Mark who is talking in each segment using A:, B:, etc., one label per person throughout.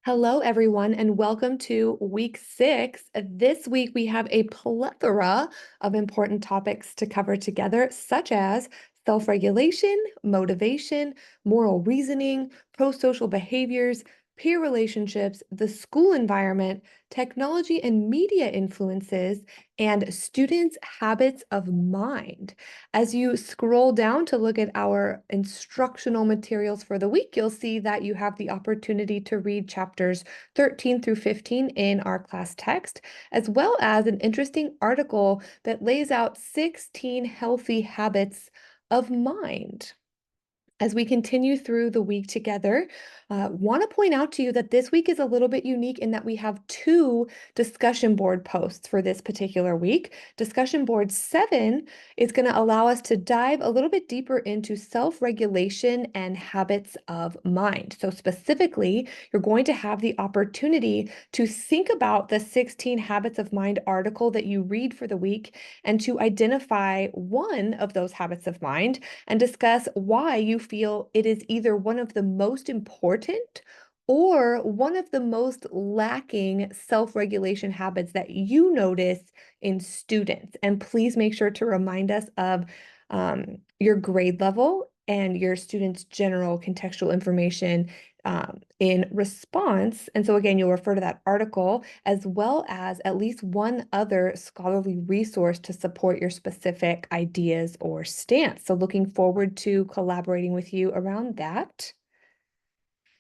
A: Hello, everyone, and welcome to week 6. This week, we have a plethora of important topics to cover together, such as self-regulation, motivation, moral reasoning, pro-social behaviors, peer relationships, the school environment, technology and media influences, and students' habits of mind. As you scroll down to look at our instructional materials for the week, you'll see that you have the opportunity to read chapters 13 through 15 in our class text, as well as an interesting article that lays out 16 healthy habits of mind. As we continue through the week together, want to point out to you that this week is a little bit unique in that we have 2 discussion board posts for this particular week. Discussion board 7 is going to allow us to dive a little bit deeper into self-regulation and habits of mind. So specifically, you're going to have the opportunity to think about the 16 habits of mind article that you read for the week and to identify one of those habits of mind and discuss why you feel it is either one of the most important or one of the most lacking self-regulation habits that you notice in students. And please make sure to remind us of your grade level and your students' general contextual information in response. And so again, you'll refer to that article as well as at least one other scholarly resource to support your specific ideas or stance. So looking forward to collaborating with you around that.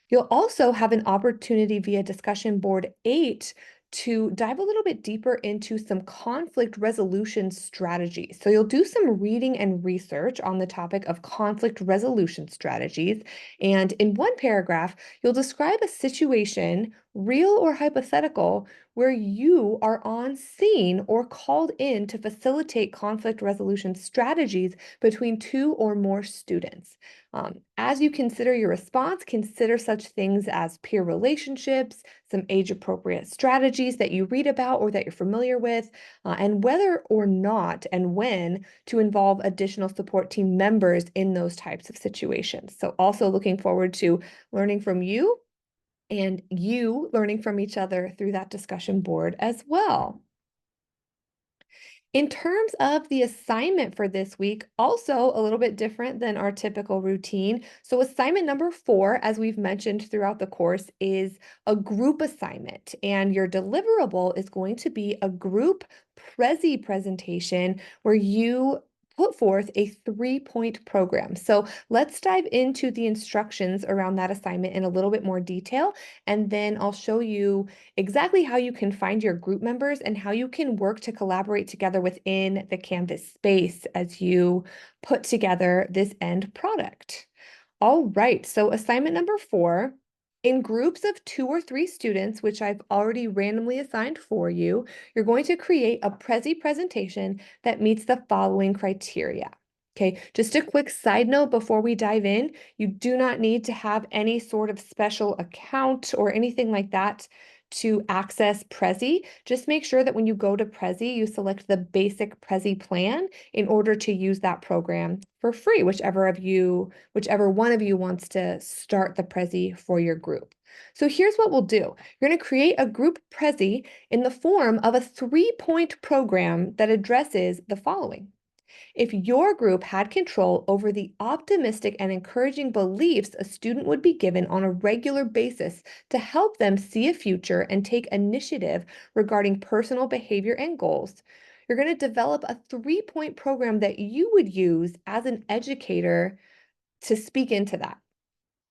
A: You'll also have an opportunity via discussion board 8 to dive a little bit deeper into some conflict resolution strategies. So you'll do some reading and research on the topic of conflict resolution strategies. And in one paragraph, you'll describe a situation, real or hypothetical, where you are on scene or called in to facilitate conflict resolution strategies between 2 or more students. As you consider your response, consider such things as peer relationships, some age-appropriate strategies that you read about or that you're familiar with, and whether or not and when to involve additional support team members in those types of situations. So also looking forward to learning from you and you learning from each other through that discussion board as well. In terms of the assignment for this week, also a little bit different than our typical routine. So assignment number 4, as we've mentioned throughout the course, is a group assignment. And your deliverable is going to be a group Prezi presentation where you put forth a 3-point program. So let's dive into the instructions around that assignment in a little bit more detail, and then I'll show you exactly how you can find your group members and how you can work to collaborate together within the Canvas space as you put together this end product. All right, so assignment number 4, in groups of 2 or 3 students, which I've already randomly assigned for you, you're going to create a Prezi presentation that meets the following criteria. Okay, just a quick side note before we dive in, you do not need to have any sort of special account or anything like that to access Prezi. Just make sure that when you go to Prezi, you select the basic Prezi plan in order to use that program for free, whichever one of you wants to start the Prezi for your group. So here's what we'll do. You're going to create a group Prezi in the form of a 3-point program that addresses the following. If your group had control over the optimistic and encouraging beliefs a student would be given on a regular basis to help them see a future and take initiative regarding personal behavior and goals, you're going to develop a 3-point program that you would use as an educator to speak into that.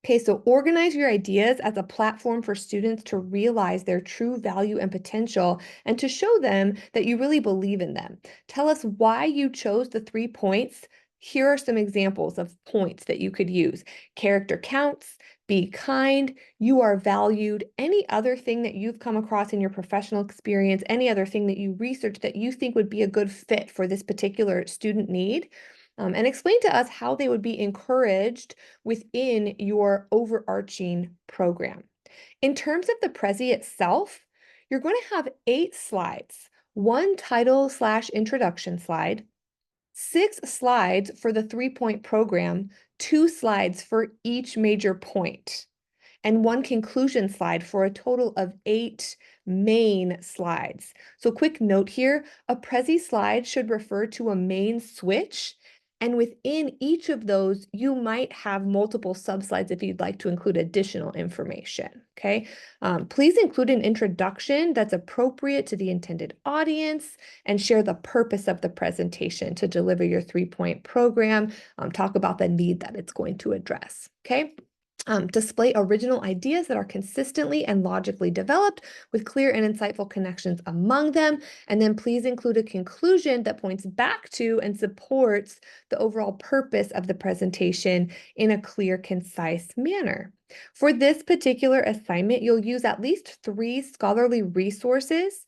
A: Okay, so organize your ideas as a platform for students to realize their true value and potential and to show them that you really believe in them. Tell us why you chose the 3 points. Here are some examples of points that you could use. Character counts, be kind, you are valued, any other thing that you've come across in your professional experience, any other thing that you researched that you think would be a good fit for this particular student need. And explain to us how they would be encouraged within your overarching program. In terms of the Prezi itself, you're going to have 8 slides, 1 title/introduction slide, 6 slides for the 3-point program, 2 slides for each major point. and one conclusion slide for a total of 8 main slides. So quick note here, a Prezi slide should refer to a main switch, and within each of those, you might have multiple subslides if you'd like to include additional information, okay? Please include an introduction that's appropriate to the intended audience and share the purpose of the presentation to deliver your 3-point program. Talk about the need that it's going to address, okay? Display original ideas that are consistently and logically developed with clear and insightful connections among them. And then please include a conclusion that points back to and supports the overall purpose of the presentation in a clear, concise manner. For this particular assignment, you'll use at least 3 scholarly resources.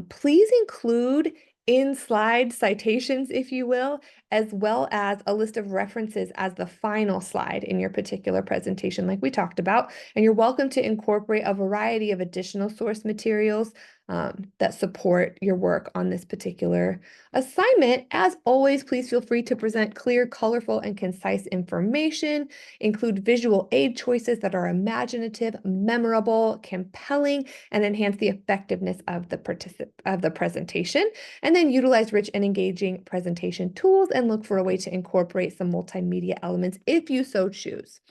A: Please include in-slide citations, if you will, as well as a list of references as the final slide in your particular presentation, like we talked about. And you're welcome to incorporate a variety of additional source materials that support your work on this particular assignment. As always, please feel free to present clear, colorful, and concise information. Include visual aid choices that are imaginative, memorable, compelling, and enhance the effectiveness of the presentation. And then utilize rich and engaging presentation tools and look for a way to incorporate some multimedia elements if you so choose.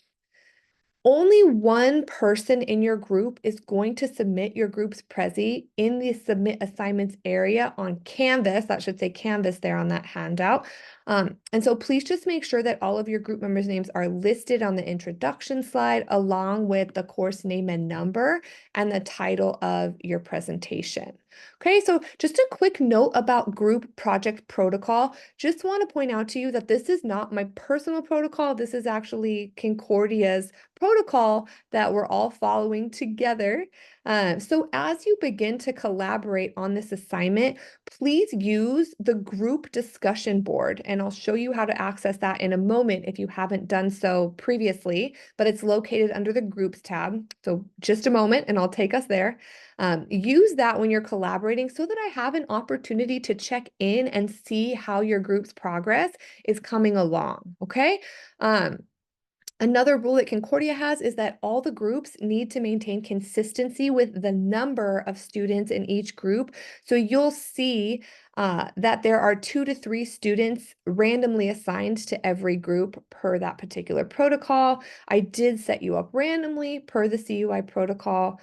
A: Only one person in your group is going to submit your group's Prezi in the submit assignments area on Canvas. That should say Canvas there on that handout. And so please just make sure that all of your group members' names are listed on the introduction slide along with the course name and number and the title of your presentation. Okay, so just a quick note about group project protocol. Just want to point out to you that this is not my personal protocol. This is actually Concordia's protocol that we're all following together. So as you begin to collaborate on this assignment, please use the group discussion board, and I'll show you how to access that in a moment if you haven't done so previously, but it's located under the Groups tab. So just a moment and I'll take us there. Use that when you're collaborating so that I have an opportunity to check in and see how your group's progress is coming along, okay? Another rule that Concordia has is that all the groups need to maintain consistency with the number of students in each group. So you'll see that there are 2 to 3 students randomly assigned to every group per that particular protocol. I did set you up randomly per the CUI protocol.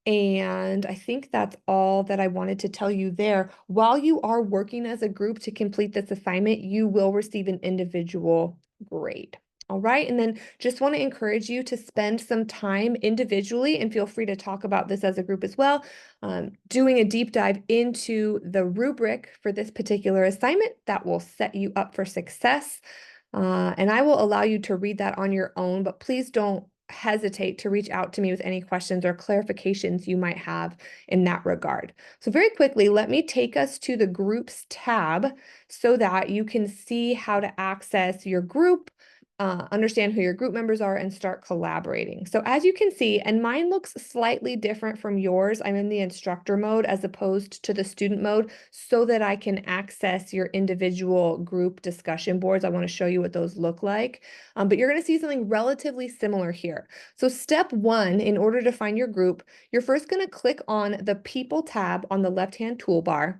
A: And I think that's all that I wanted to tell you there. While you are working as a group to complete this assignment, you will receive an individual grade. All right, and then just want to encourage you to spend some time individually, and feel free to talk about this as a group as well, doing a deep dive into the rubric for this particular assignment that will set you up for success. And I will allow you to read that on your own, but please don't hesitate to reach out to me with any questions or clarifications you might have in that regard. So very quickly, let me take us to the Groups tab so that you can see how to access your group, understand who your group members are, and start collaborating. So as you can see, and mine looks slightly different from yours, I'm in the instructor mode as opposed to the student mode so that I can access your individual group discussion boards. I want to show you what those look like, but you're going to see something relatively similar here. So step 1, in order to find your group, you're first going to click on the People tab on the left-hand toolbar.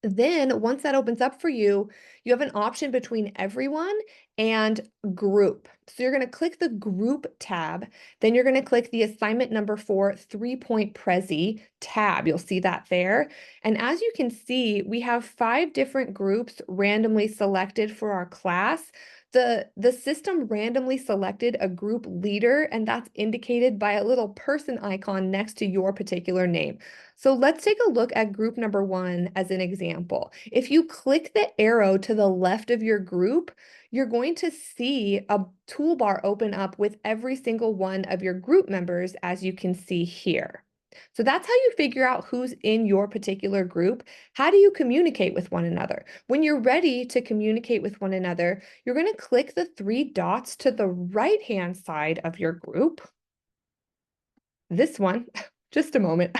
A: Then once that opens up for you, you have an option between everyone and group. So you're going to click the group tab, then you're going to click the assignment number 4 3-point Prezi tab. You'll see that there. And as you can see, we have 5 different groups randomly selected for our class. The system randomly selected a group leader, and that's indicated by a little person icon next to your particular name. So let's take a look at group number 1 as an example. If you click the arrow to the left of your group, you're going to see a toolbar open up with every single one of your group members, as you can see here. So that's how you figure out who's in your particular group. How do you communicate with one another? When you're ready to communicate with one another, you're going to click the 3 dots to the right-hand side of your group. This one. Just a moment.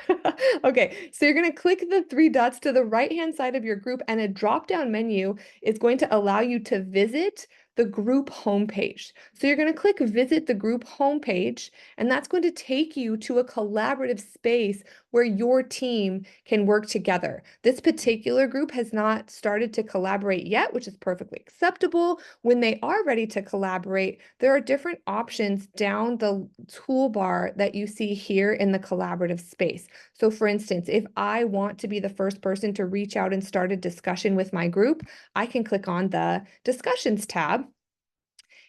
A: Okay, so you're going to click the 3 dots to the right-hand side of your group, and a drop-down menu is going to allow you to visit the group homepage. So you're going to click visit the group homepage, and that's going to take you to a collaborative space where your team can work together. This particular group has not started to collaborate yet, which is perfectly acceptable. When they are ready to collaborate, there are different options down the toolbar that you see here in the collaborative space. So for instance, if I want to be the first person to reach out and start a discussion with my group, I can click on the discussions tab.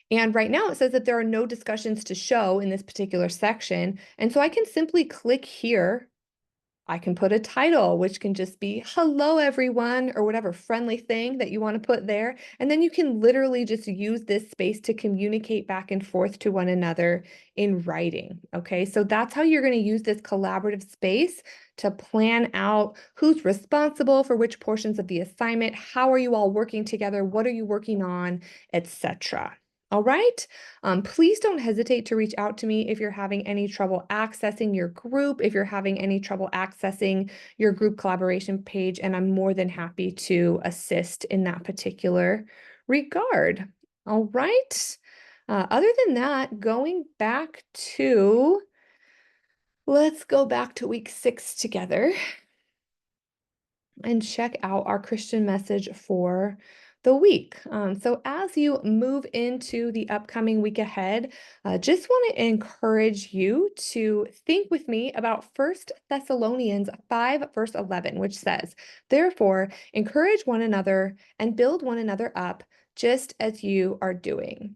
A: And right now it says that there are no discussions to show in this particular section. And so I can simply click here. I can put a title, which can just be hello, everyone, or whatever friendly thing that you want to put there. And then you can literally just use this space to communicate back and forth to one another in writing. Okay, so that's how you're going to use this collaborative space to plan out who's responsible for which portions of the assignment, how are you all working together, what are you working on, etc. All right. Please don't hesitate to reach out to me if you're having any trouble accessing your group, if you're having any trouble accessing your group collaboration page, and I'm more than happy to assist in that particular regard. All right. Other than that, let's go back to week 6 together and check out our Christian message for the week. So as you move into the upcoming week ahead, just want to encourage you to think with me about 1 Thessalonians 5, verse 11, which says, "Therefore, encourage one another and build one another up, just as you are doing."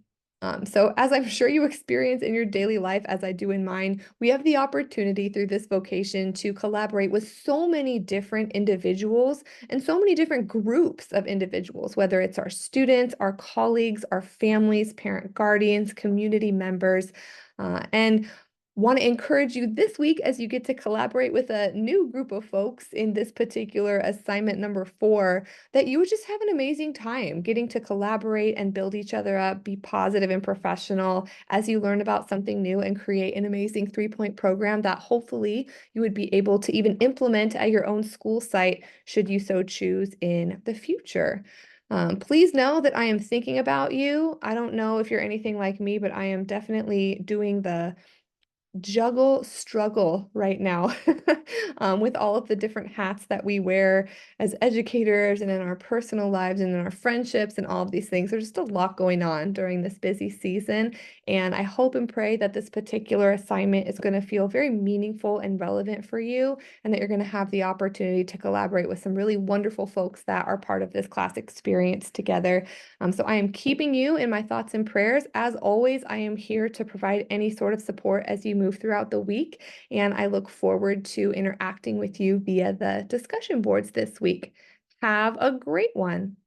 A: So as I'm sure you experience in your daily life, as I do in mine, we have the opportunity through this vocation to collaborate with so many different individuals and so many different groups of individuals, whether it's our students, our colleagues, our families, parent guardians, community members, and want to encourage you this week as you get to collaborate with a new group of folks in this particular assignment number 4, that you would just have an amazing time getting to collaborate and build each other up, be positive and professional as you learn about something new and create an amazing 3-point program that hopefully you would be able to even implement at your own school site should you so choose in the future. Please know that I am thinking about you. I don't know if you're anything like me, but I am definitely doing the struggle right now with all of the different hats that we wear as educators and in our personal lives and in our friendships and all of these things. There's just a lot going on during this busy season. And I hope and pray that this particular assignment is going to feel very meaningful and relevant for you, and that you're going to have the opportunity to collaborate with some really wonderful folks that are part of this class experience together. So I am keeping you in my thoughts and prayers. As always, I am here to provide any sort of support as you move throughout the week, and I look forward to interacting with you via the discussion boards this week. Have a great one.